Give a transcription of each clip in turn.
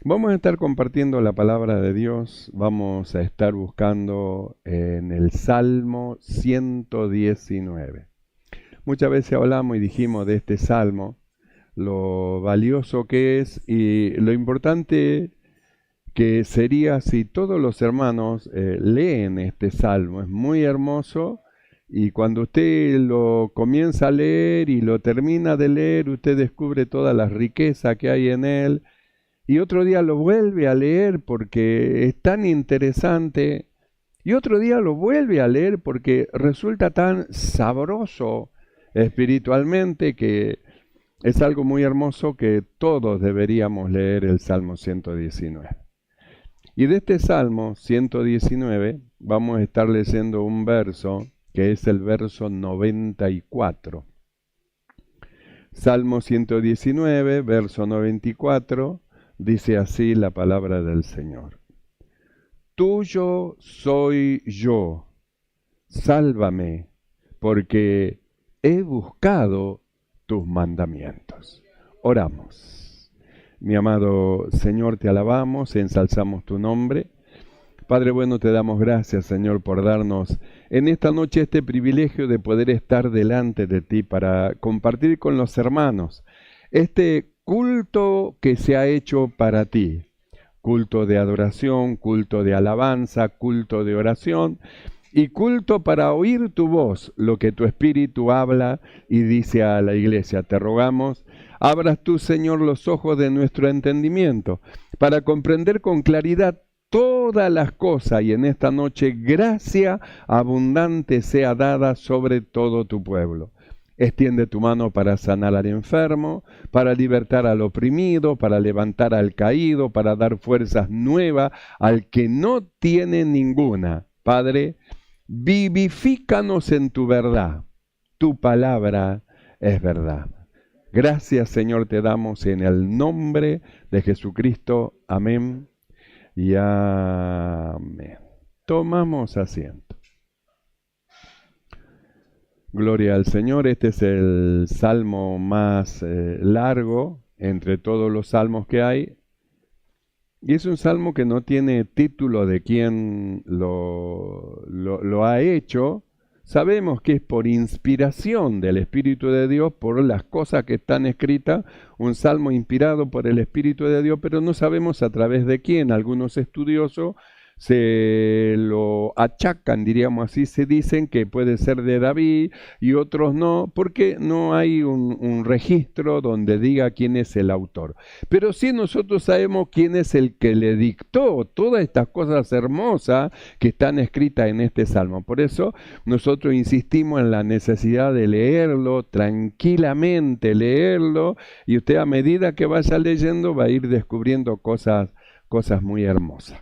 Vamos a estar compartiendo la palabra de Dios, vamos a estar buscando en el Salmo 119. Muchas veces hablamos y dijimos de este salmo, lo valioso que es y lo importante que sería si todos los hermanos leen este salmo. Es muy hermoso y cuando usted lo comienza a leer y lo termina de leer, usted descubre toda la riqueza que hay en él. Y otro día lo vuelve a leer porque es tan interesante. Y otro día lo vuelve a leer porque resulta tan sabroso espiritualmente que es algo muy hermoso que todos deberíamos leer el Salmo 119. Y de este Salmo 119 vamos a estar leyendo un verso que es el verso 94. Salmo 119, verso 94. Dice así la palabra del Señor. Tuyo soy yo, sálvame, porque he buscado tus mandamientos. Oramos. Mi amado Señor, te alabamos, ensalzamos tu nombre. Padre bueno, te damos gracias, Señor, por darnos en esta noche este privilegio de poder estar delante de ti para compartir con los hermanos este culto que se ha hecho para ti, culto de adoración, culto de alabanza, culto de oración y culto para oír tu voz, lo que tu Espíritu habla y dice a la iglesia. Te rogamos, abras tú, Señor, los ojos de nuestro entendimiento para comprender con claridad todas las cosas y en esta noche gracia abundante sea dada sobre todo tu pueblo. Extiende tu mano para sanar al enfermo, para libertar al oprimido, para levantar al caído, para dar fuerzas nuevas al que no tiene ninguna. Padre, vivifícanos en tu verdad. Tu palabra es verdad. Gracias, Señor, te damos en el nombre de Jesucristo. Amén y amén. Tomamos asiento. Gloria al Señor. Este es el salmo más largo entre todos los salmos que hay. Y es un salmo que no tiene título de quién lo ha hecho. Sabemos que es por inspiración del Espíritu de Dios, por las cosas que están escritas, un salmo inspirado por el Espíritu de Dios, pero no sabemos a través de quién. Algunos estudiosos se lo achacan, diríamos así, se dicen que puede ser de David y otros no, porque no hay un registro donde diga quién es el autor. Pero sí nosotros sabemos quién es el que le dictó todas estas cosas hermosas que están escritas en este salmo. Por eso nosotros insistimos en la necesidad de leerlo, tranquilamente leerlo, y usted a medida que vaya leyendo va a ir descubriendo cosas muy hermosas.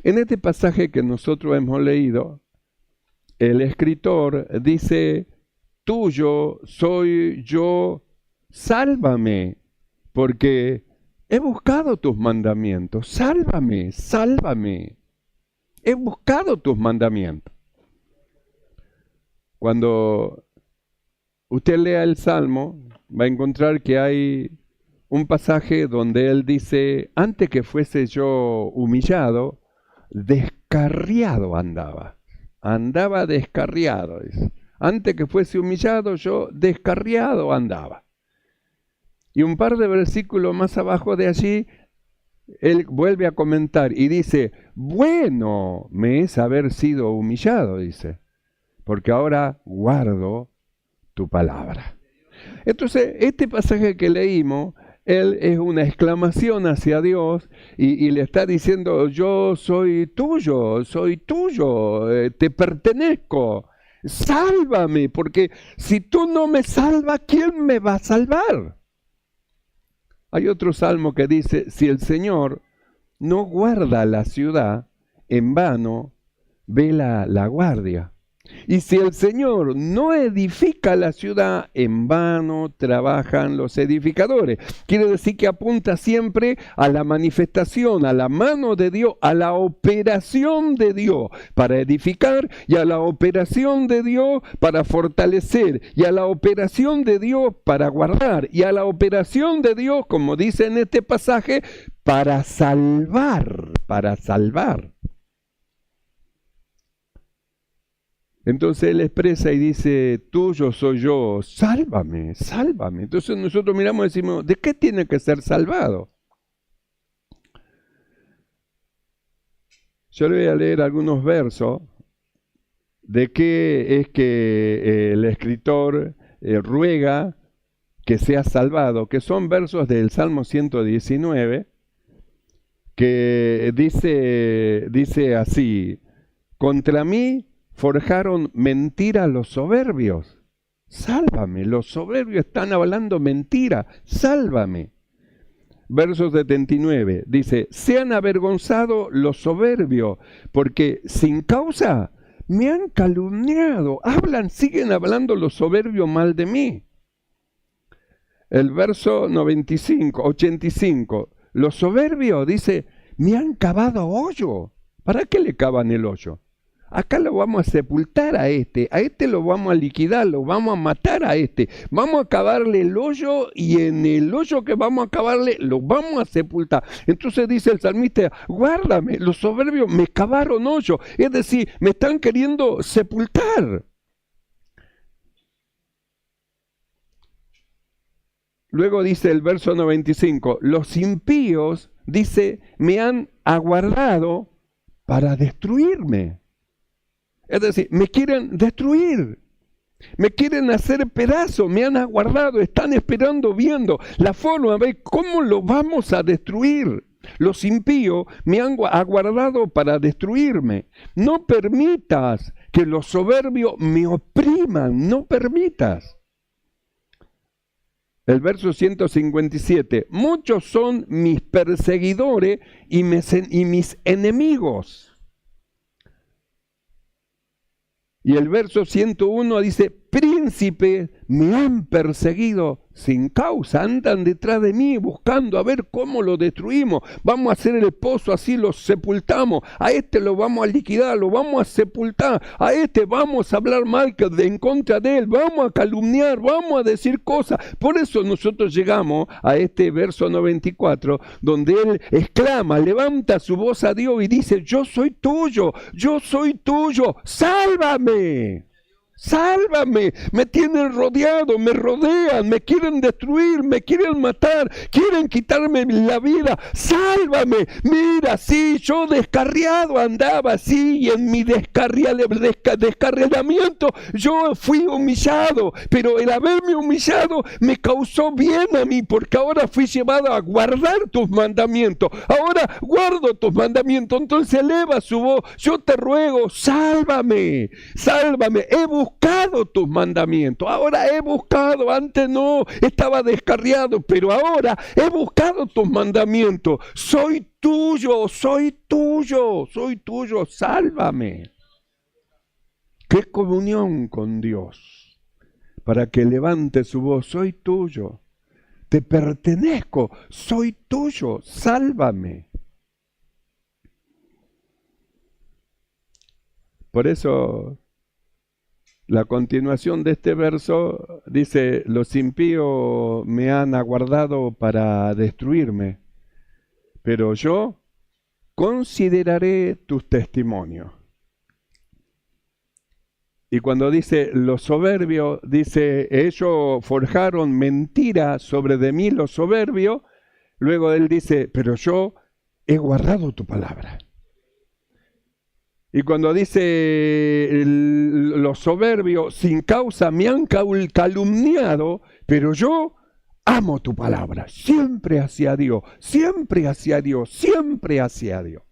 En este pasaje que nosotros hemos leído, el escritor dice, tuyo soy yo, sálvame, porque he buscado tus mandamientos, sálvame, sálvame, he buscado tus mandamientos. Cuando usted lea el Salmo, va a encontrar que hay un pasaje donde él dice, antes que fuese yo humillado, descarriado andaba descarriado. Dice. Antes que fuese humillado, yo descarriado andaba. Y un par de versículos más abajo de allí, él vuelve a comentar y dice, bueno me es haber sido humillado, dice, porque ahora guardo tu palabra. Entonces, este pasaje que leímos, él es una exclamación hacia Dios y le está diciendo, yo soy tuyo, te pertenezco, sálvame, porque si tú no me salvas, ¿quién me va a salvar? Hay otro salmo que dice, si el Señor no guarda la ciudad, en vano vela la guardia. Y si el Señor no edifica la ciudad, en vano trabajan los edificadores. Quiere decir que apunta siempre a la manifestación, a la mano de Dios, a la operación de Dios para edificar, y a la operación de Dios para fortalecer, y a la operación de Dios para guardar, y a la operación de Dios, como dice en este pasaje, para salvar, para salvar. Entonces él expresa y dice, tuyo soy yo, sálvame, sálvame. Entonces nosotros miramos y decimos, ¿de qué tiene que ser salvado? Yo le voy a leer algunos versos de qué es que el escritor ruega que sea salvado, que son versos del Salmo 119, que dice así, contra mí forjaron mentira los soberbios. Sálvame, los soberbios están hablando mentira, sálvame. Verso 79, dice, sean avergonzados los soberbios, porque sin causa me han calumniado. Siguen hablando los soberbios mal de mí. El verso 85, los soberbios, dice, me han cavado hoyo. ¿Para qué le cavan el hoyo? Acá lo vamos a sepultar a este lo vamos a liquidar, lo vamos a matar a este. Vamos a cavarle el hoyo y en el hoyo que vamos a cavarle lo vamos a sepultar. Entonces dice el salmista, guárdame, los soberbios me cavaron hoyo. Es decir, me están queriendo sepultar. Luego dice el verso 95, los impíos, dice, me han aguardado para destruirme. Es decir, me quieren destruir, me quieren hacer pedazos, me han aguardado, están esperando, viendo la forma de cómo lo vamos a destruir. Los impíos me han aguardado para destruirme. No permitas que los soberbios me opriman, no permitas. El verso 157, muchos son mis perseguidores y mis enemigos. Y el verso 101 dice, príncipes me han perseguido sin causa, andan detrás de mí buscando a ver cómo lo destruimos. Vamos a hacer el pozo, así lo sepultamos. A este lo vamos a liquidar, lo vamos a sepultar. A este vamos a hablar mal en contra de él, vamos a calumniar, vamos a decir cosas. Por eso nosotros llegamos a este verso 94, donde él exclama, levanta su voz a Dios y dice, yo soy tuyo, sálvame. Sálvame, me tienen rodeado, me rodean, me quieren destruir, me quieren matar, quieren quitarme la vida, sálvame. Mira, sí, yo descarriado andaba así y en mi descarriamiento yo fui humillado, pero el haberme humillado me causó bien a mí, porque ahora fui llevado a guardar tus mandamientos, ahora guardo tus mandamientos. Entonces eleva su voz, yo te ruego, sálvame, sálvame, he buscado tus mandamientos, ahora he buscado, antes no, estaba descarriado, pero ahora he buscado tus mandamientos, soy tuyo, sálvame. Qué comunión con Dios, para que levante su voz, soy tuyo, te pertenezco, soy tuyo, sálvame. Por eso la continuación de este verso dice, los impíos me han aguardado para destruirme, pero yo consideraré tus testimonios. Y cuando dice los soberbios, dice, ellos forjaron mentira sobre de mí los soberbios, luego él dice, pero yo he guardado tu palabra. Y cuando dice los soberbios, sin causa me han calumniado, pero yo amo tu palabra, siempre hacia Dios, siempre hacia Dios, siempre hacia Dios.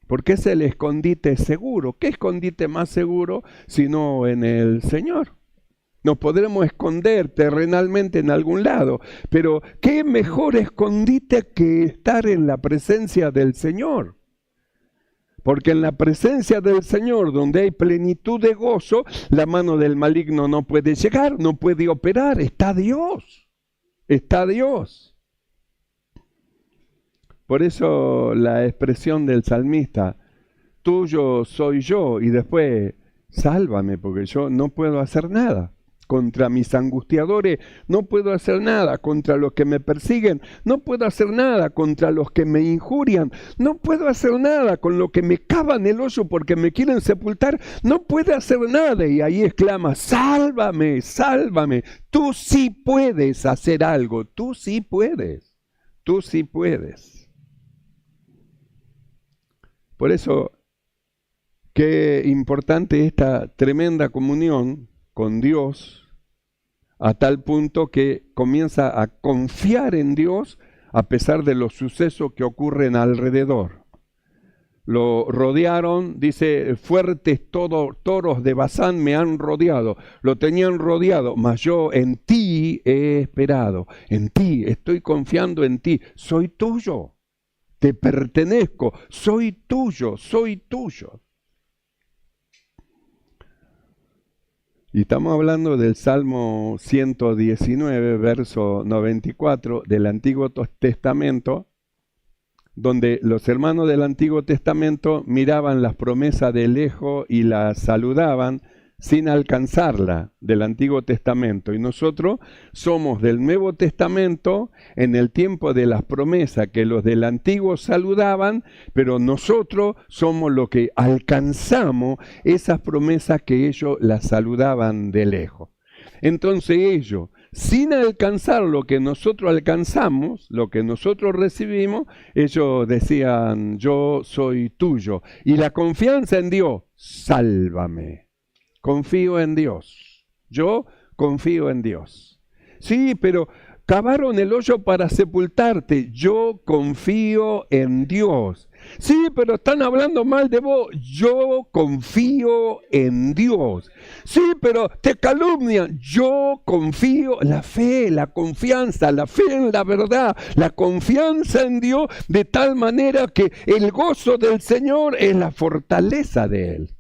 Porque es el escondite seguro. ¿Qué escondite más seguro sino en el Señor? Nos podremos esconder terrenalmente en algún lado, pero ¿qué mejor escondite que estar en la presencia del Señor? Porque en la presencia del Señor, donde hay plenitud de gozo, la mano del maligno no puede llegar, no puede operar. Está Dios. Está Dios. Por eso la expresión del salmista, tuyo soy yo, y después, sálvame, porque yo no puedo hacer nada. Contra mis angustiadores no puedo hacer nada, contra los que me persiguen no puedo hacer nada, contra los que me injurian no puedo hacer nada, con los que me cavan el hoyo porque me quieren sepultar no puedo hacer nada. Y ahí exclama, sálvame, sálvame, tú sí puedes hacer algo, tú sí puedes, tú sí puedes. Por eso, qué importante esta tremenda comunión con Dios, a tal punto que comienza a confiar en Dios a pesar de los sucesos que ocurren alrededor. Lo rodearon, dice, fuertes toros de Basán me han rodeado, lo tenían rodeado, mas yo en ti he esperado, en ti, estoy confiando en ti, soy tuyo, te pertenezco, soy tuyo, soy tuyo. Y estamos hablando del Salmo 119, verso 94 del Antiguo Testamento, donde los hermanos del Antiguo Testamento miraban las promesas de lejos y las saludaban sin alcanzarla del Antiguo Testamento. Y nosotros somos del Nuevo Testamento en el tiempo de las promesas que los del Antiguo saludaban, pero nosotros somos los que alcanzamos esas promesas que ellos las saludaban de lejos. Entonces ellos, sin alcanzar lo que nosotros alcanzamos, lo que nosotros recibimos, ellos decían, yo soy tuyo. Y la confianza en Dios, sálvame. Confío en Dios. Yo confío en Dios. Sí, pero cavaron el hoyo para sepultarte. Yo confío en Dios. Sí, pero están hablando mal de vos. Yo confío en Dios. Sí, pero te calumnian. Yo confío, la fe, la confianza, la fe en la verdad, la confianza en Dios, de tal manera que el gozo del Señor es la fortaleza de Él.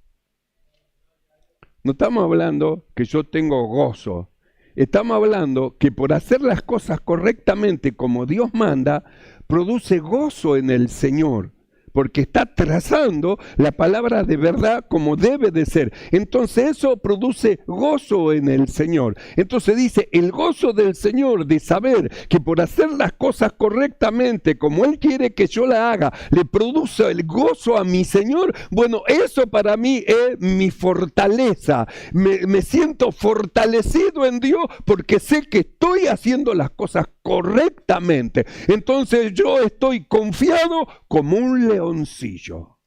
No estamos hablando que yo tengo gozo. Estamos hablando que por hacer las cosas correctamente como Dios manda, produce gozo en el Señor, porque está trazando la palabra de verdad como debe de ser. Entonces eso produce gozo en el Señor. Entonces dice, el gozo del Señor de saber que por hacer las cosas correctamente como Él quiere que yo la haga, le produce el gozo a mi Señor. Bueno, eso para mí es mi fortaleza. Me siento fortalecido en Dios porque sé que estoy haciendo las cosas correctamente. Entonces yo estoy confiado como un leoncillo.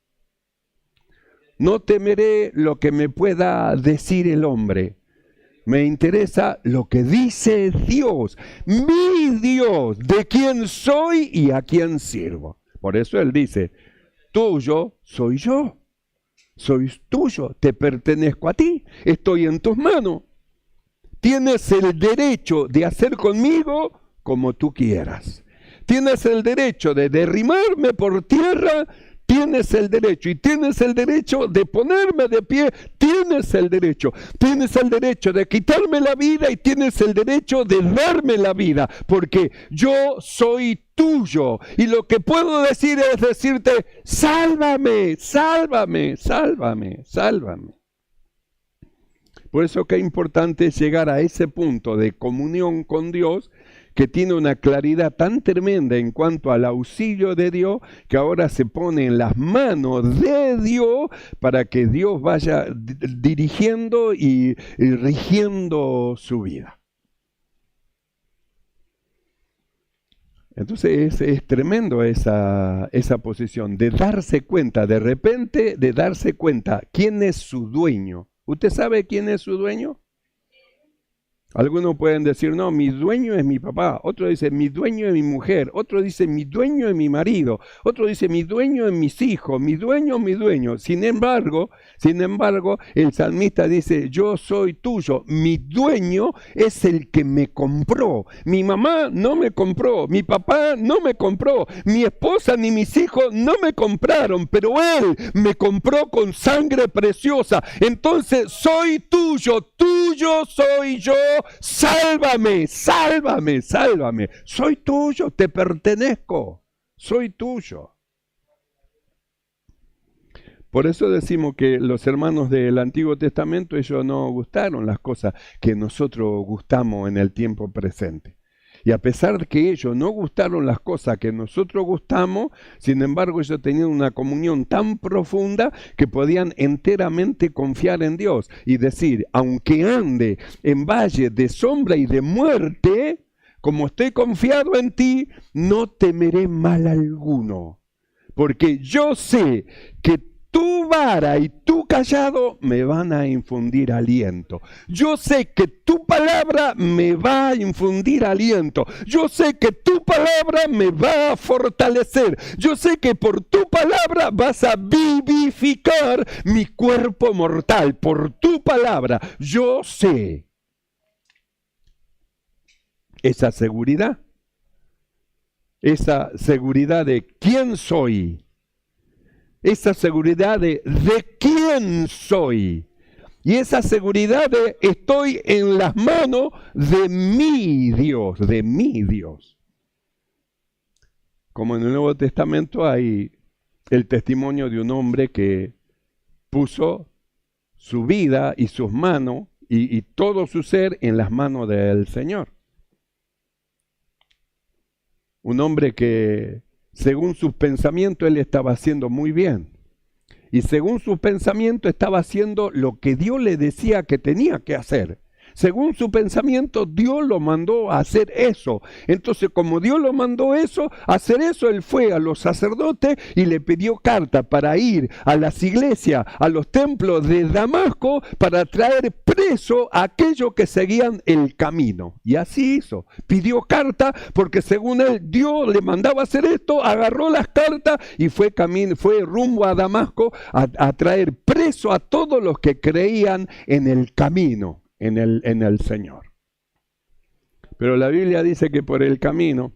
No temeré lo que me pueda decir el hombre. Me interesa lo que dice Dios, mi Dios, de quién soy y a quién sirvo. Por eso Él dice, tuyo soy yo, soy tuyo, te pertenezco a ti, estoy en tus manos. Tienes el derecho de hacer conmigo como tú quieras. Tienes el derecho de derribarme por tierra, tienes el derecho. Y tienes el derecho de ponerme de pie, tienes el derecho. Tienes el derecho de quitarme la vida y tienes el derecho de darme la vida. Porque yo soy tuyo. Y lo que puedo decir es decirte, sálvame, sálvame, sálvame, sálvame. Por eso que es importante llegar a ese punto de comunión con Dios, que tiene una claridad tan tremenda en cuanto al auxilio de Dios, que ahora se pone en las manos de Dios para que Dios vaya dirigiendo y rigiendo su vida. Entonces es tremendo esa posición de darse cuenta, de repente de darse cuenta quién es su dueño. ¿Usted sabe quién es su dueño? Algunos pueden decir, no, mi dueño es mi papá. Otro dice, mi dueño es mi mujer. Otro dice, mi dueño es mi marido. Otro dice, mi dueño es mis hijos. Mi dueño, mi dueño. Sin embargo, el salmista dice, yo soy tuyo. Mi dueño es el que me compró. Mi mamá no me compró. Mi papá no me compró. Mi esposa ni mis hijos no me compraron. Pero Él me compró con sangre preciosa. Entonces, soy tuyo. Tuyo soy yo. Sálvame, sálvame, sálvame. Soy tuyo, te pertenezco. Soy tuyo. Por eso decimos que los hermanos del Antiguo Testamento, ellos no gustaron las cosas que nosotros gustamos en el tiempo presente. Y a pesar de que ellos no gustaron las cosas que nosotros gustamos, sin embargo ellos tenían una comunión tan profunda que podían enteramente confiar en Dios y decir, aunque ande en valle de sombra y de muerte, como estoy confiado en ti, no temeré mal alguno, porque yo sé que tu vara y tu cayado me van a infundir aliento. Yo sé que tu palabra me va a infundir aliento. Yo sé que tu palabra me va a fortalecer. Yo sé que por tu palabra vas a vivificar mi cuerpo mortal. Por tu palabra, yo sé. Esa seguridad de quién soy. Esa seguridad de quién soy. Y esa seguridad de estoy en las manos de mi Dios, de mi Dios. Como en el Nuevo Testamento hay el testimonio de un hombre que puso su vida y sus manos y todo su ser en las manos del Señor. Un hombre que según sus pensamientos él estaba haciendo muy bien. Y según sus pensamientos estaba haciendo lo que Dios le decía que tenía que hacer. Según su pensamiento, Dios lo mandó a hacer eso. Entonces, como Dios lo mandó a hacer eso, él fue a los sacerdotes y le pidió carta para ir a las iglesias, a los templos de Damasco, para traer preso a aquellos que seguían el camino. Y así hizo. Pidió carta porque según él, Dios le mandaba a hacer esto, agarró las cartas y fue rumbo a Damasco a traer preso a todos los que creían en el camino. En el Señor. Pero la Biblia dice que por el camino,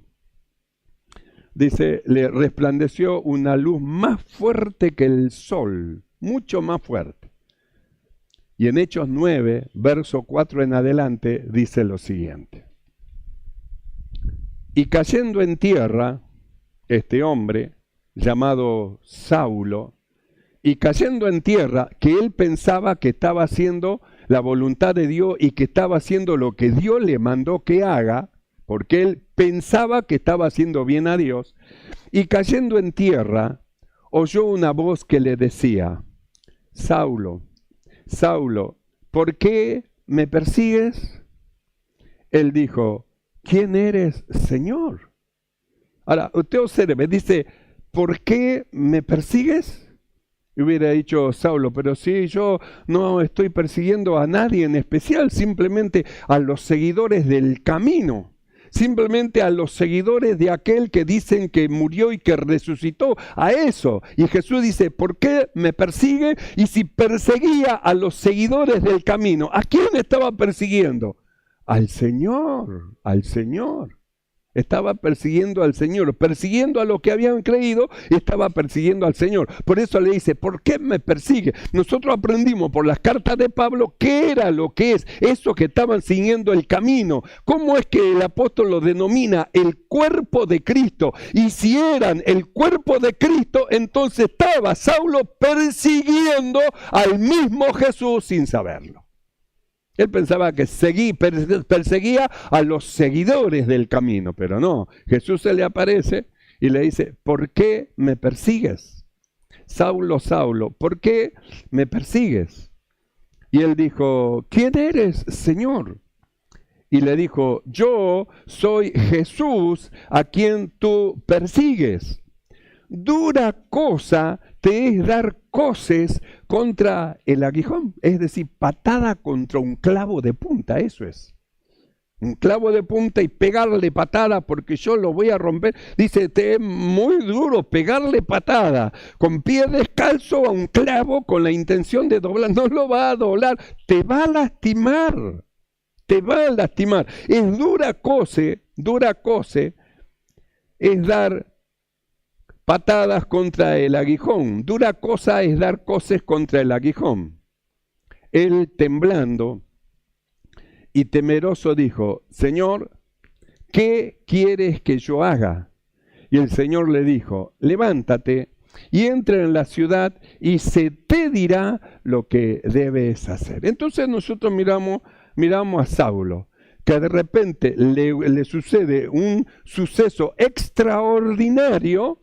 dice, le resplandeció una luz más fuerte que el sol, mucho más fuerte. Y en Hechos 9, verso 4 en adelante, dice lo siguiente. Y cayendo en tierra, este hombre, llamado Saulo, y cayendo en tierra, que él pensaba que estaba haciendo la voluntad de Dios y que estaba haciendo lo que Dios le mandó que haga, porque él pensaba que estaba haciendo bien a Dios, y cayendo en tierra, oyó una voz que le decía, Saulo, Saulo, ¿por qué me persigues? Él dijo, ¿quién eres, Señor? Ahora, usted observe, dice, ¿por qué me persigues? Y hubiera dicho Saulo, pero sí, yo no estoy persiguiendo a nadie en especial, simplemente a los seguidores del camino, simplemente a los seguidores de aquel que dicen que murió y que resucitó, a eso. Y Jesús dice, ¿por qué me persigue? Y si perseguía a los seguidores del camino, ¿a quién estaba persiguiendo? Al Señor, al Señor. Estaba persiguiendo al Señor, persiguiendo a los que habían creído, estaba persiguiendo al Señor. Por eso le dice, ¿por qué me persigue? Nosotros aprendimos por las cartas de Pablo qué era lo que es eso que estaban siguiendo el camino. ¿Cómo es que el apóstol lo denomina el cuerpo de Cristo? Y si eran el cuerpo de Cristo, entonces estaba Saulo persiguiendo al mismo Jesús sin saberlo. Él pensaba que perseguía a los seguidores del camino, pero no. Jesús se le aparece y le dice, ¿por qué me persigues? Saulo, Saulo, ¿por qué me persigues? Y él dijo, ¿quién eres, Señor? Y le dijo, yo soy Jesús a quien tú persigues. Dura cosa te es dar coces contra el aguijón, es decir, patada contra un clavo de punta, eso es. un clavo de punta y pegarle patada porque yo lo voy a romper. Dice, te es muy duro pegarle patada con pie descalzo a un clavo con la intención de doblar. No lo va a doblar, te va a lastimar. Te va a lastimar. Es dura cosa es dar patadas contra el aguijón. Dura cosa es dar coces contra el aguijón. Él, temblando y temeroso, dijo, Señor, ¿qué quieres que yo haga? Y el Señor le dijo, levántate y entra en la ciudad y se te dirá lo que debes hacer. Entonces nosotros miramos a Saulo, que de repente le sucede un suceso extraordinario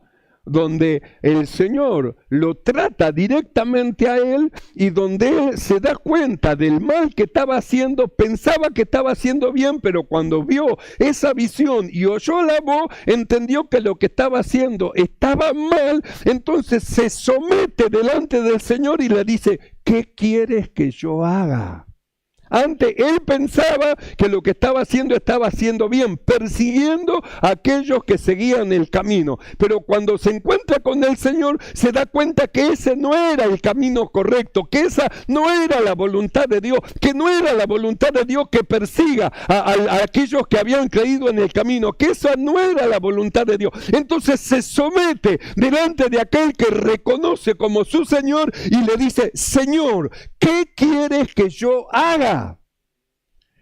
donde el Señor lo trata directamente a él y donde él se da cuenta del mal que estaba haciendo, pensaba que estaba haciendo bien, pero cuando vio esa visión y oyó la voz, entendió que lo que estaba haciendo estaba mal, entonces se somete delante del Señor y le dice, ¿qué quieres que yo haga? Antes él pensaba que lo que estaba haciendo bien, persiguiendo a aquellos que seguían el camino. Pero cuando se encuentra con el Señor, se da cuenta que ese no era el camino correcto, que esa no era la voluntad de Dios, que no era la voluntad de Dios que persiga a aquellos que habían creído en el camino, que esa no era la voluntad de Dios. Entonces se somete delante de aquel que reconoce como su Señor y le dice, Señor, ¿qué quieres que yo haga?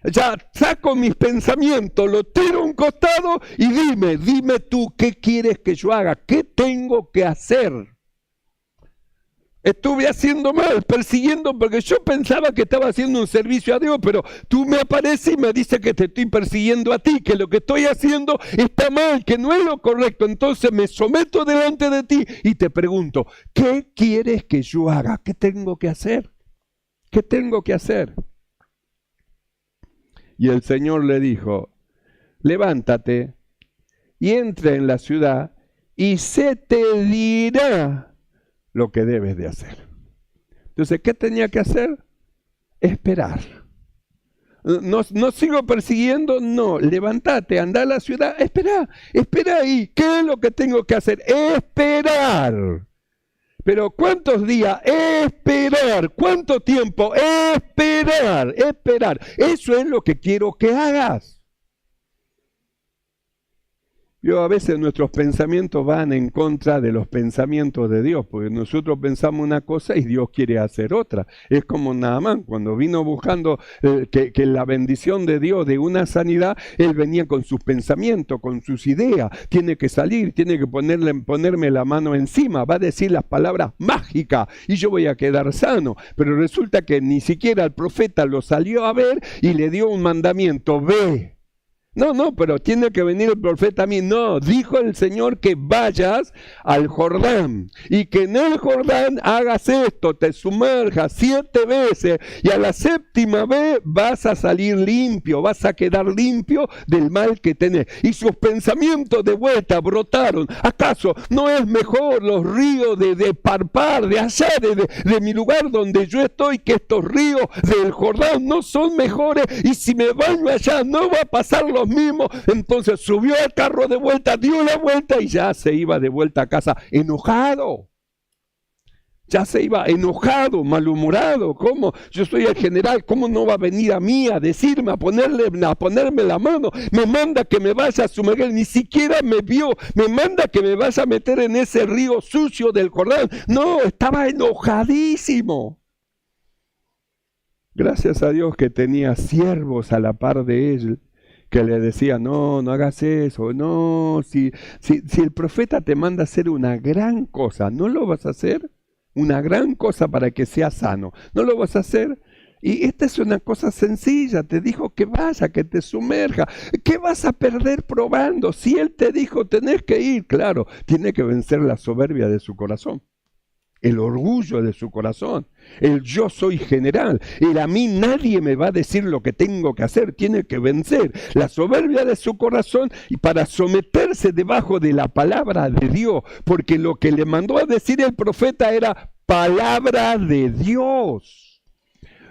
Ya saco mis pensamientos, lo tiro a un costado y dime tú, ¿qué quieres que yo haga? ¿Qué tengo que hacer? Estuve haciendo mal, persiguiendo, porque yo pensaba que estaba haciendo un servicio a Dios, pero tú me apareces y me dices que te estoy persiguiendo a ti, que lo que estoy haciendo está mal, que no es lo correcto. Entonces me someto delante de ti y te pregunto, ¿qué quieres que yo haga? ¿Qué tengo que hacer? ¿Qué tengo que hacer? Y el Señor le dijo, levántate y entra en la ciudad y se te dirá lo que debes de hacer. Entonces, ¿qué tenía que hacer? Esperar. No sigo persiguiendo, no, levántate, anda a la ciudad, espera ahí. ¿Qué es lo que tengo que hacer? Esperar. Pero ¿cuántos días? Esperar. ¿Cuánto tiempo? Esperar. Eso es lo que quiero que hagas. A veces nuestros pensamientos van en contra de los pensamientos de Dios, porque nosotros pensamos una cosa y Dios quiere hacer otra. Es como Naamán, cuando vino buscando que la bendición de Dios de una sanidad, él venía con sus pensamientos, con sus ideas. Tiene que salir, tiene que ponerme la mano encima, va a decir las palabras mágicas y yo voy a quedar sano. Pero resulta que ni siquiera el profeta lo salió a ver y le dio un mandamiento, ve. No, pero tiene que venir el profeta a mí. No, dijo el Señor que vayas al Jordán y que en el Jordán hagas esto, te sumerjas 7 veces y a la 7ª vez vas a salir limpio, vas a quedar limpio del mal que tenés. Y sus pensamientos de vuelta brotaron. ¿Acaso no es mejor los ríos de Parpar, de allá, de mi lugar donde yo estoy, que estos ríos del Jordán no son mejores? Y si me baño allá no va a pasar lo mismo. Entonces subió al carro de vuelta, dio la vuelta y ya se iba de vuelta a casa enojado. Ya se iba enojado, malhumorado. ¿Cómo? Yo soy el general, ¿cómo no va a venir a mí a decirme, a ponerme la mano? Me manda que me vaya a sumergir, ni siquiera me vio. Me manda que me vaya a meter en ese río sucio del Jordán. No, estaba enojadísimo. Gracias a Dios que tenía siervos a la par de él, que le decía, no hagas eso, no, si el profeta te manda a hacer una gran cosa, ¿no lo vas a hacer? Una gran cosa para que seas sano, ¿no lo vas a hacer? Y esta es una cosa sencilla, te dijo que vaya, que te sumerja. ¿Qué vas a perder probando? Si él te dijo tenés que ir, claro, tiene que vencer la soberbia de su corazón. El orgullo de su corazón, el yo soy general, el a mí nadie me va a decir lo que tengo que hacer, tiene que vencer la soberbia de su corazón y para someterse debajo de la palabra de Dios, porque lo que le mandó a decir el profeta era palabra de Dios.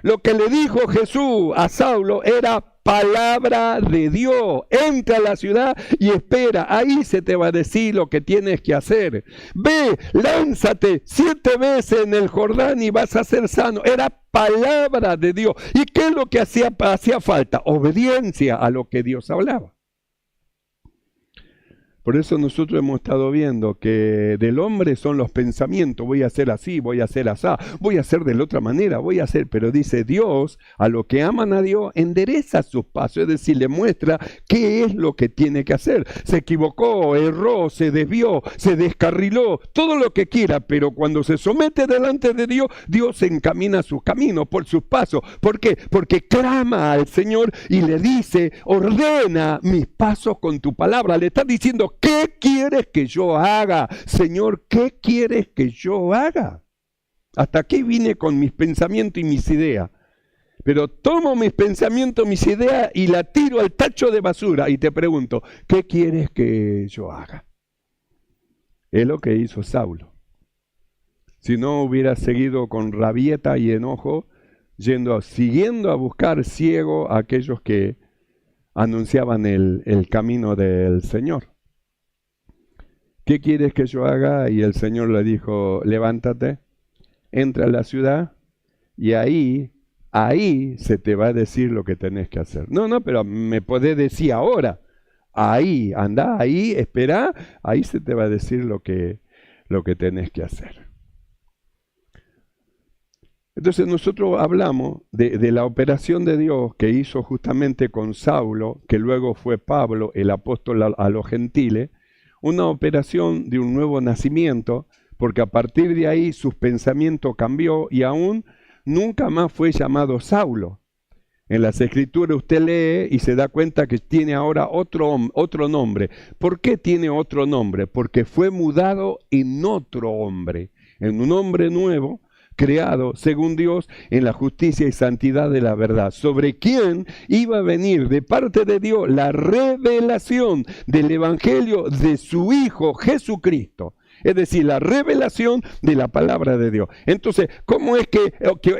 Lo que le dijo Jesús a Saulo era palabra de Dios. Entra a la ciudad y espera. Ahí se te va a decir lo que tienes que hacer. Ve, lánzate 7 veces en el Jordán y vas a ser sano. Era palabra de Dios. ¿Y qué es lo que hacía falta? Obediencia a lo que Dios hablaba. Por eso nosotros hemos estado viendo que del hombre son los pensamientos, voy a hacer así, voy a hacer así, voy a hacer de la otra manera, voy a hacer, pero dice Dios, a los que aman a Dios, endereza sus pasos, es decir, le muestra qué es lo que tiene que hacer. Se equivocó, erró, se desvió, se descarriló, todo lo que quiera, pero cuando se somete delante de Dios, Dios encamina sus caminos, por sus pasos. ¿Por qué? Porque clama al Señor y le dice, ordena mis pasos con tu palabra. Le está diciendo, ¿qué quieres que yo haga? Señor, ¿qué quieres que yo haga? Hasta aquí vine con mis pensamientos y mis ideas. Pero tomo mis pensamientos, mis ideas y la tiro al tacho de basura y te pregunto, ¿qué quieres que yo haga? Es lo que hizo Saulo. Si no hubiera seguido con rabieta y enojo, siguiendo a buscar ciego a aquellos que anunciaban el camino del Señor. ¿Qué quieres que yo haga? Y el Señor le dijo, levántate, entra a la ciudad y ahí se te va a decir lo que tenés que hacer. No, pero me podés decir ahora. Ahí, anda, ahí, espera, ahí se te va a decir lo que tenés que hacer. Entonces nosotros hablamos de la operación de Dios que hizo justamente con Saulo, que luego fue Pablo, el apóstol a los gentiles, una operación de un nuevo nacimiento, porque a partir de ahí sus pensamientos cambió y aún nunca más fue llamado Saulo. En las Escrituras usted lee y se da cuenta que tiene ahora otro nombre. ¿Por qué tiene otro nombre? Porque fue mudado en otro hombre, en un hombre nuevo, creado, según Dios, en la justicia y santidad de la verdad, sobre quien iba a venir de parte de Dios la revelación del Evangelio de su Hijo Jesucristo. Es decir, la revelación de la palabra de Dios. Entonces, ¿cómo es que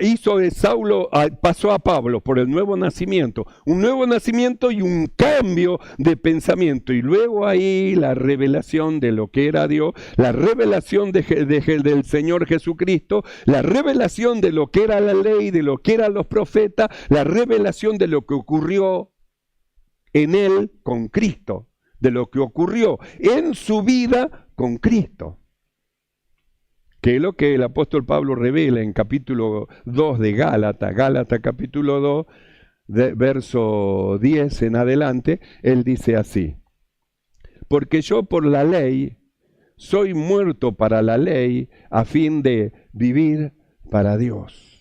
hizo Saulo, pasó a Pablo? Por el nuevo nacimiento. Un nuevo nacimiento y un cambio de pensamiento. Y luego ahí la revelación de lo que era Dios, la revelación del Señor Jesucristo, la revelación de lo que era la ley, de lo que eran los profetas, la revelación de lo que ocurrió en él con Cristo, de lo que ocurrió en su vida con Cristo, que es lo que el apóstol Pablo revela en capítulo 2 de Gálatas capítulo 2, verso 10 en adelante. Él dice así: porque yo por la ley soy muerto para la ley a fin de vivir para Dios.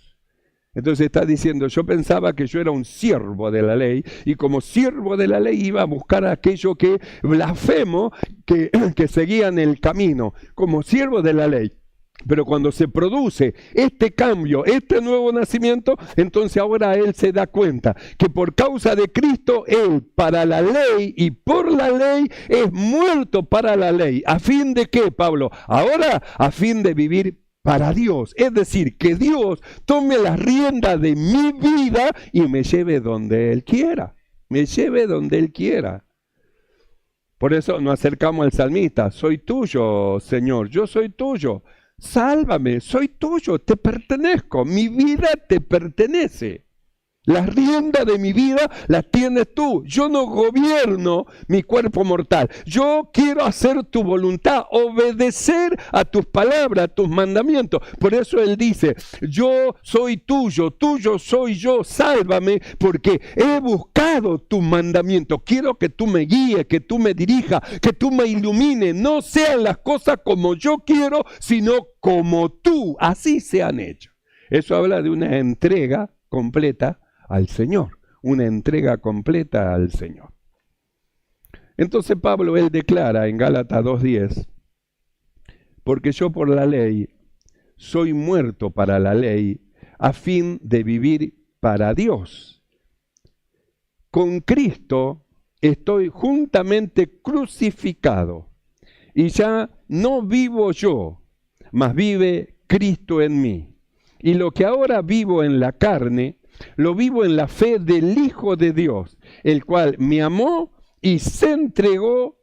Entonces está diciendo, yo pensaba que yo era un siervo de la ley y como siervo de la ley iba a buscar a aquello que blasfemo, que seguían el camino, como siervo de la ley. Pero cuando se produce este cambio, este nuevo nacimiento, entonces ahora él se da cuenta que por causa de Cristo, él para la ley y por la ley es muerto para la ley. ¿A fin de qué, Pablo? Ahora a fin de vivir para Dios, es decir, que Dios tome las riendas de mi vida y me lleve donde Él quiera, me lleve donde Él quiera. Por eso nos acercamos al salmista, soy tuyo, Señor, yo soy tuyo, sálvame, soy tuyo, te pertenezco, mi vida te pertenece. Las riendas de mi vida las tienes tú. Yo no gobierno mi cuerpo mortal. Yo quiero hacer tu voluntad, obedecer a tus palabras, a tus mandamientos. Por eso Él dice, yo soy tuyo, tuyo soy yo, sálvame, porque he buscado tu mandamiento. Quiero que tú me guíes, que tú me dirijas, que tú me ilumines. No sean las cosas como yo quiero, sino como tú. Así se han hecho. Eso habla de una entrega completa al Señor, una entrega completa al Señor. Entonces Pablo, él declara en Gálatas 2:10, porque yo por la ley soy muerto para la ley a fin de vivir para Dios. Con Cristo estoy juntamente crucificado y ya no vivo yo, mas vive Cristo en mí. Y lo que ahora vivo en la carne, lo vivo en la fe del Hijo de Dios, el cual me amó y se entregó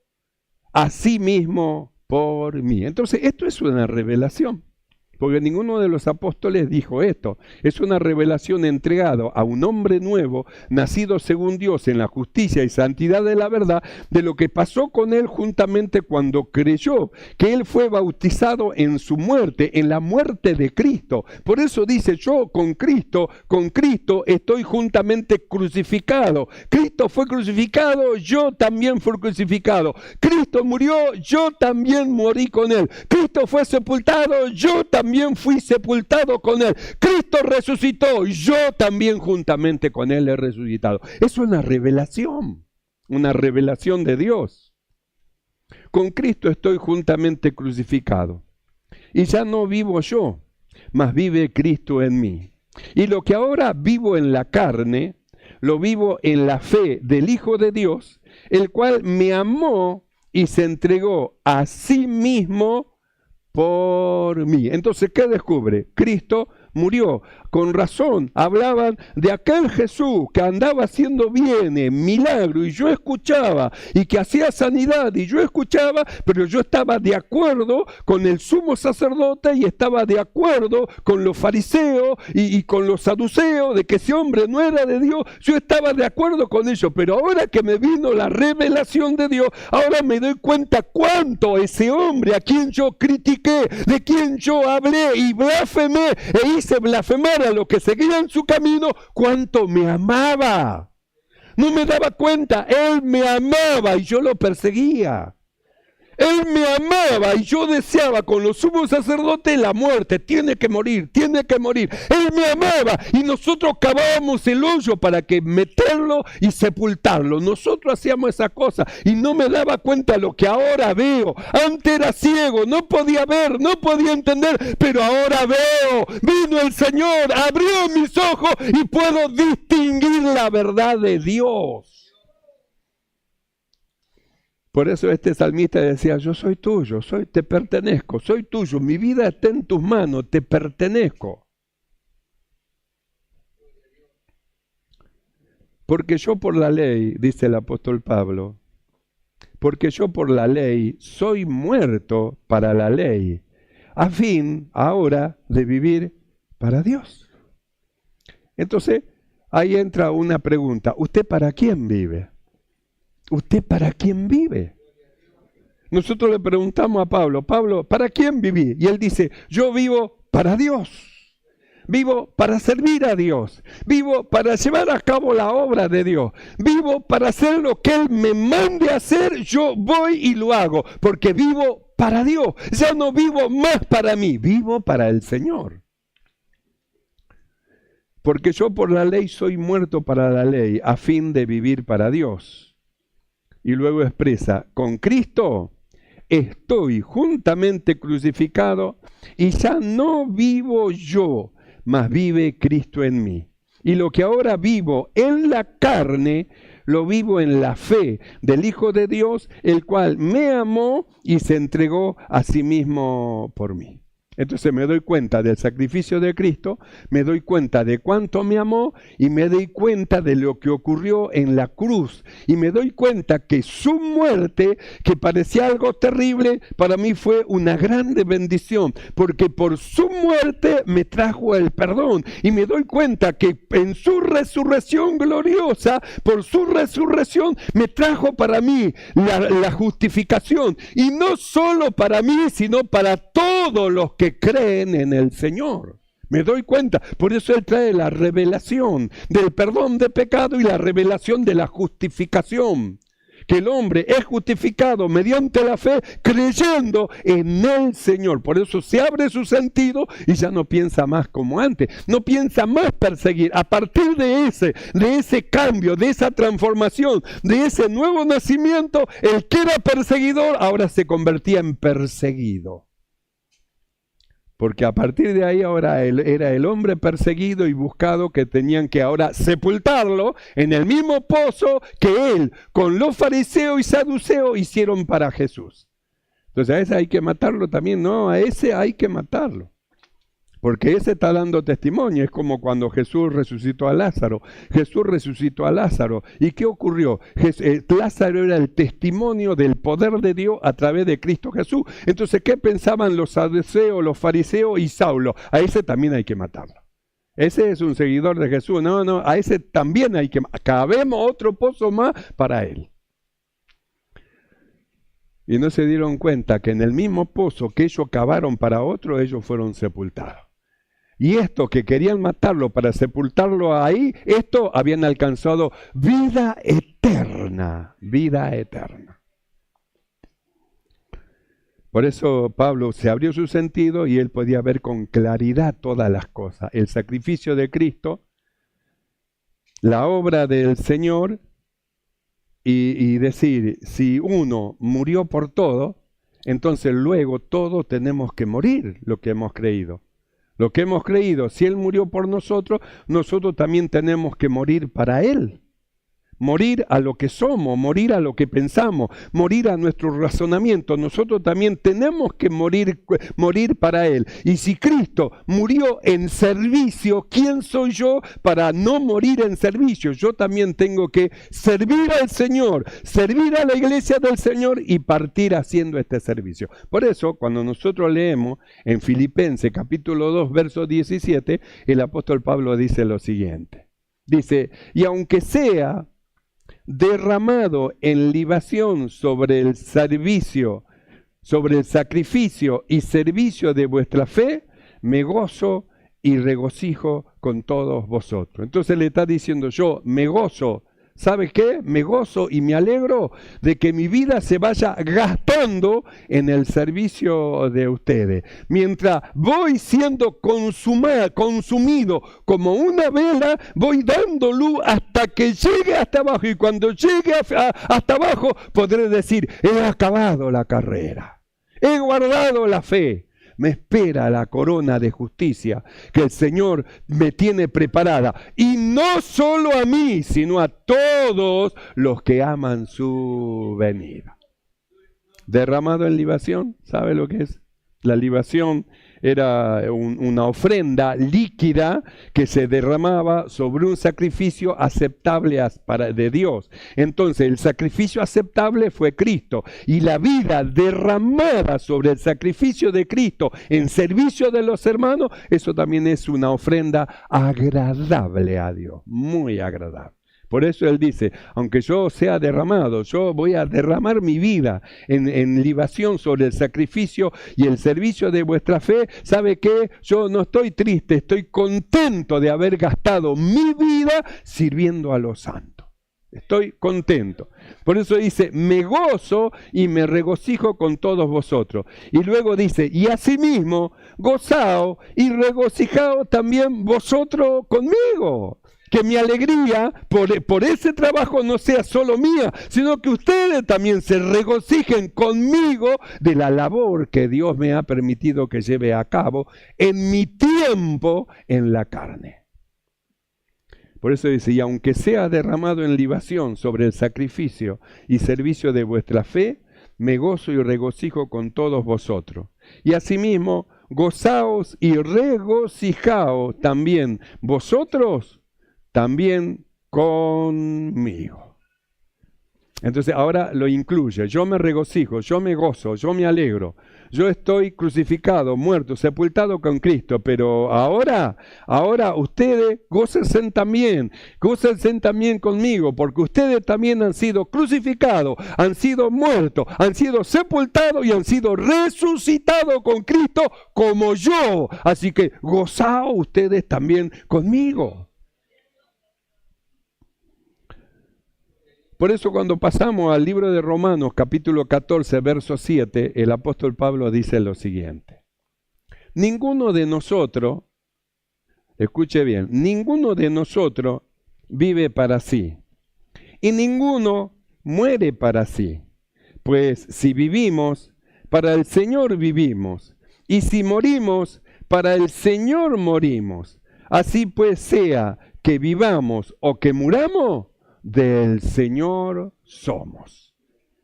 a sí mismo por mí. Entonces, esto es una revelación, porque ninguno de los apóstoles dijo esto. Es una revelación entregada a un hombre nuevo, nacido según Dios en la justicia y santidad de la verdad, de lo que pasó con él juntamente cuando creyó, que él fue bautizado en su muerte, en la muerte de Cristo. Por eso dice, yo con Cristo estoy juntamente crucificado. Cristo fue crucificado, yo también fui crucificado. Cristo murió, yo también morí con él. Cristo fue sepultado, yo también fui sepultado con él. Cristo resucitó, yo también juntamente con él he resucitado. Es una revelación de Dios. Con Cristo estoy juntamente crucificado. Y ya no vivo yo, mas vive Cristo en mí. Y lo que ahora vivo en la carne, lo vivo en la fe del Hijo de Dios, el cual me amó y se entregó a sí mismo por mí. Entonces, ¿qué descubre? Cristo murió. Con razón, hablaban de aquel Jesús que andaba haciendo bienes, milagros, y yo escuchaba, y que hacía sanidad, y yo escuchaba, pero yo estaba de acuerdo con el sumo sacerdote, y estaba de acuerdo con los fariseos, y con los saduceos, de que ese hombre no era de Dios. Yo estaba de acuerdo con ellos, pero ahora que me vino la revelación de Dios, ahora me doy cuenta cuánto ese hombre a quien yo critiqué, de quien yo hablé y blasfemé, e hice blasfemar a los que seguían su camino, cuánto me amaba. No me daba cuenta, él me amaba y yo lo perseguía. Él me amaba y yo deseaba con los sumos sacerdotes la muerte. Tiene que morir, tiene que morir. Él me amaba y nosotros cavábamos el hoyo para que meterlo y sepultarlo. Nosotros hacíamos esa cosa y no me daba cuenta de lo que ahora veo. Antes era ciego, no podía ver, no podía entender, pero ahora veo. Vino el Señor, abrió mis ojos y puedo distinguir la verdad de Dios. Por eso este salmista decía, yo soy tuyo, te pertenezco, soy tuyo, mi vida está en tus manos, te pertenezco. Porque yo por la ley, dice el apóstol Pablo, porque yo por la ley soy muerto para la ley, a fin ahora de vivir para Dios. Entonces, ahí entra una pregunta, ¿usted para quién vive? ¿Usted para quién vive? Nosotros le preguntamos a Pablo, ¿para quién viví? Y él dice, yo vivo para Dios. Vivo para servir a Dios. Vivo para llevar a cabo la obra de Dios. Vivo para hacer lo que Él me mande a hacer. Yo voy y lo hago, porque vivo para Dios. Ya no vivo más para mí, vivo para el Señor. Porque yo por la ley soy muerto para la ley, a fin de vivir para Dios. Y luego expresa, con Cristo estoy juntamente crucificado y ya no vivo yo, mas vive Cristo en mí. Y lo que ahora vivo en la carne, lo vivo en la fe del Hijo de Dios, el cual me amó y se entregó a sí mismo por mí. Entonces me doy cuenta del sacrificio de Cristo, me doy cuenta de cuánto me amó y me doy cuenta de lo que ocurrió en la cruz. Y me doy cuenta que su muerte, que parecía algo terrible, para mí fue una grande bendición, porque por su muerte me trajo el perdón. Y me doy cuenta que en su resurrección gloriosa, por su resurrección, me trajo para mí la justificación. Y no solo para mí, sino para todos los que creen en el Señor. Me doy cuenta, por eso Él trae la revelación del perdón de pecado y la revelación de la justificación. Que el hombre es justificado mediante la fe, creyendo en el Señor. Por eso se abre su sentido y ya no piensa más como antes. No piensa más perseguir. A partir de ese cambio, de esa transformación, de ese nuevo nacimiento, el que era perseguidor ahora se convertía en perseguido. Porque a partir de ahí ahora era el hombre perseguido y buscado que tenían que ahora sepultarlo en el mismo pozo que él, con los fariseos y saduceos, hicieron para Jesús. Entonces a ese hay que matarlo también, no, a ese hay que matarlo. porque ese está dando testimonio. Es como cuando Jesús resucitó a Lázaro. Jesús resucitó a Lázaro. ¿Y qué ocurrió? Lázaro era el testimonio del poder de Dios a través de Cristo Jesús. Entonces, ¿qué pensaban los saduceos, los fariseos y Saulo? A ese también hay que matarlo. Ese es un seguidor de Jesús. No, a ese también hay que matarlo. Cabemos otro pozo más para él. Y no se dieron cuenta que en el mismo pozo que ellos cavaron para otro, ellos fueron sepultados. Y estos que querían matarlo para sepultarlo ahí, estos habían alcanzado vida eterna, vida eterna. Por eso Pablo se abrió su sentido y él podía ver con claridad todas las cosas. El sacrificio de Cristo, la obra del Señor, y decir, si uno murió por todo, entonces luego todos tenemos que morir lo que hemos creído. Lo que hemos creído, si Él murió por nosotros, nosotros también tenemos que morir para Él. Morir a lo que somos, morir a lo que pensamos, morir a nuestro razonamiento. Nosotros también tenemos que morir para Él. Y si Cristo murió en servicio, ¿quién soy yo para no morir en servicio? Yo también tengo que servir al Señor, servir a la iglesia del Señor y partir haciendo este servicio. Por eso, cuando nosotros leemos en Filipenses capítulo 2, verso 17, el apóstol Pablo dice lo siguiente. Dice, y aunque sea derramado en libación sobre el servicio, sobre el sacrificio y servicio de vuestra fe, me gozo y regocijo con todos vosotros. Entonces le está diciendo, yo me gozo. ¿Sabe qué? Me gozo y me alegro de que mi vida se vaya gastando en el servicio de ustedes. Mientras voy siendo consumido como una vela, voy dando luz hasta que llegue hasta abajo. Y cuando llegue hasta abajo, podré decir, he acabado la carrera, he guardado la fe. Me espera la corona de justicia que el Señor me tiene preparada. Y no solo a mí, sino a todos los que aman su venida. Derramado en libación, ¿sabe lo que es? La libación era una ofrenda líquida que se derramaba sobre un sacrificio aceptable de Dios. Entonces el sacrificio aceptable fue Cristo, y la vida derramada sobre el sacrificio de Cristo en servicio de los hermanos, eso también es una ofrenda agradable a Dios, muy agradable. Por eso Él dice, aunque yo sea derramado, yo voy a derramar mi vida en libación sobre el sacrificio y el servicio de vuestra fe. ¿Sabe qué? Yo no estoy triste, estoy contento de haber gastado mi vida sirviendo a los santos. Estoy contento. Por eso dice, me gozo y me regocijo con todos vosotros. Y luego dice, y asimismo, gozaos y regocijaos también vosotros conmigo. Que mi alegría por ese trabajo no sea solo mía, sino que ustedes también se regocijen conmigo de la labor que Dios me ha permitido que lleve a cabo en mi tiempo en la carne. Por eso dice, y aunque sea derramado en libación sobre el sacrificio y servicio de vuestra fe, me gozo y regocijo con todos vosotros. Y asimismo, gozaos y regocijaos también vosotros, también conmigo. Entonces ahora lo incluye. Yo me regocijo, yo me gozo, yo me alegro. Yo estoy crucificado, muerto, sepultado con Cristo, pero ahora ustedes gócense también conmigo, porque ustedes también han sido crucificados, han sido muertos, han sido sepultados y han sido resucitados con Cristo como yo. Así que gozaos ustedes también conmigo. Por eso cuando pasamos al libro de Romanos, capítulo 14, verso 7, el apóstol Pablo dice lo siguiente. Ninguno de nosotros, escuche bien, ninguno de nosotros vive para sí, y ninguno muere para sí. Pues si vivimos, para el Señor vivimos, y si morimos, para el Señor morimos. Así pues sea que vivamos o que muramos, del Señor somos.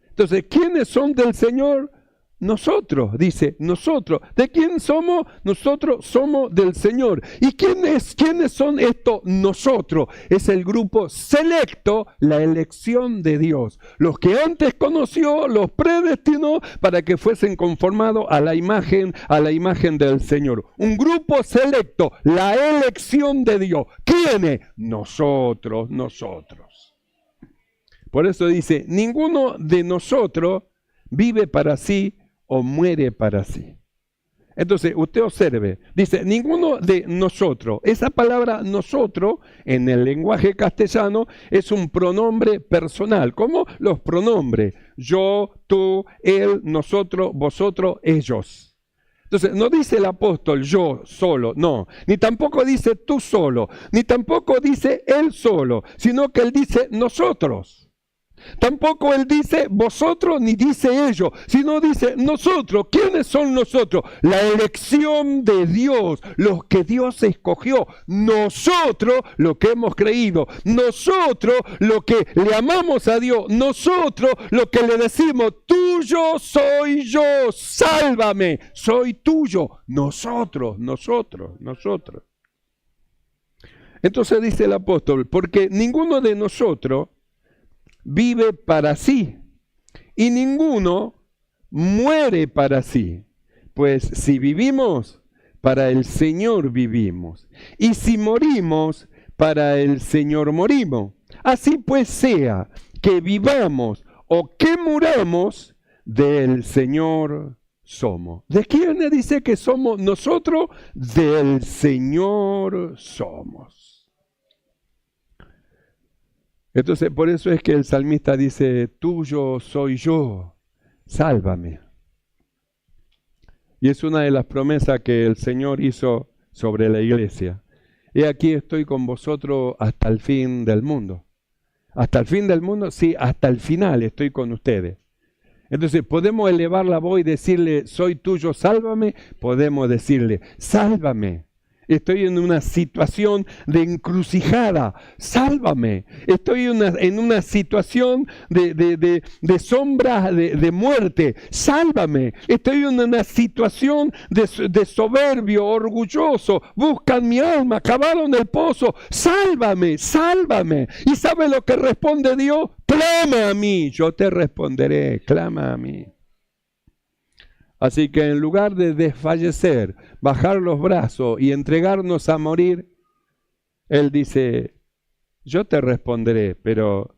Entonces, ¿quiénes son del Señor? nosotros, dice, nosotros. ¿De quién somos? Nosotros somos del Señor. ¿Y quiénes son estos nosotros? Es el grupo selecto, la elección de Dios. Los que antes conoció, los predestinó para que fuesen conformados a la imagen del Señor. Un grupo selecto, la elección de Dios. ¿Quiénes? Nosotros. Por eso dice, ninguno de nosotros vive para sí o muere para sí. Entonces, usted observe, dice, ninguno de nosotros. Esa palabra nosotros, en el lenguaje castellano, es un pronombre personal. ¿Cómo? Los pronombres. Yo, tú, él, nosotros, vosotros, ellos. Entonces, no dice el apóstol yo solo, no. Ni tampoco dice tú solo, ni tampoco dice él solo, sino que él dice nosotros. Tampoco él dice vosotros ni dice ellos, sino dice nosotros. ¿Quiénes son nosotros? La elección de Dios, los que Dios escogió. Nosotros, lo que hemos creído. Nosotros, lo que le amamos a Dios. Nosotros, lo que le decimos, tuyo soy yo, sálvame, soy tuyo. Nosotros. Entonces dice el apóstol, porque ninguno de nosotros vive para sí, y ninguno muere para sí. Pues si vivimos, para el Señor vivimos, y si morimos, para el Señor morimos. Así pues sea, que vivamos o que muramos, del Señor somos. ¿De quién dice que somos nosotros? Del Señor somos. Entonces, por eso es que el salmista dice, tuyo soy yo, sálvame. Y es una de las promesas que el Señor hizo sobre la iglesia. He aquí estoy con vosotros hasta el fin del mundo. ¿Hasta el fin del mundo? Sí, hasta el final estoy con ustedes. Entonces, ¿podemos elevar la voz y decirle, soy tuyo, sálvame? Podemos decirle, sálvame. Estoy en una situación de encrucijada, sálvame. Estoy en una situación de sombra, de muerte, sálvame. Estoy en una situación de soberbio, orgulloso. Buscan mi alma, cavaron el pozo, sálvame. ¿Y sabe lo que responde Dios? Clama a mí, yo te responderé, clama a mí. Así que en lugar de desfallecer, bajar los brazos y entregarnos a morir, Él dice, yo te responderé, pero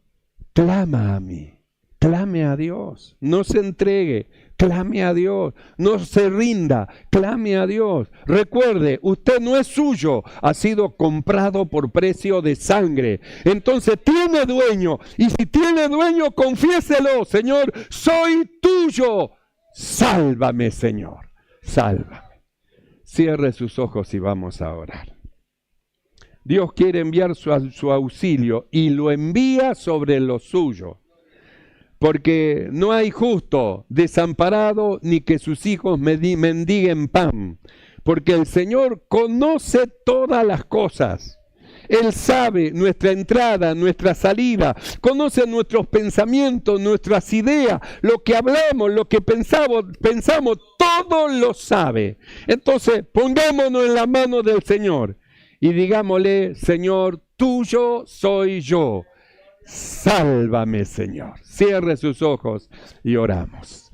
clama a mí, clame a Dios, no se entregue, clame a Dios, no se rinda, clame a Dios. Recuerde, usted no es suyo, ha sido comprado por precio de sangre. Entonces tiene dueño, y si tiene dueño, confiéselo, Señor, soy tuyo. Sálvame, Señor, sálvame. Cierre sus ojos y vamos a orar. Dios quiere enviar su auxilio y lo envía sobre lo suyo. Porque no hay justo desamparado ni que sus hijos mendiguen pan. Porque el Señor conoce todas las cosas. Él sabe nuestra entrada, nuestra salida, conoce nuestros pensamientos, nuestras ideas, lo que hablamos, lo que pensamos, todo lo sabe. Entonces, pongámonos en la mano del Señor y digámosle, Señor, tuyo soy yo. Sálvame, Señor. Cierre sus ojos y oramos.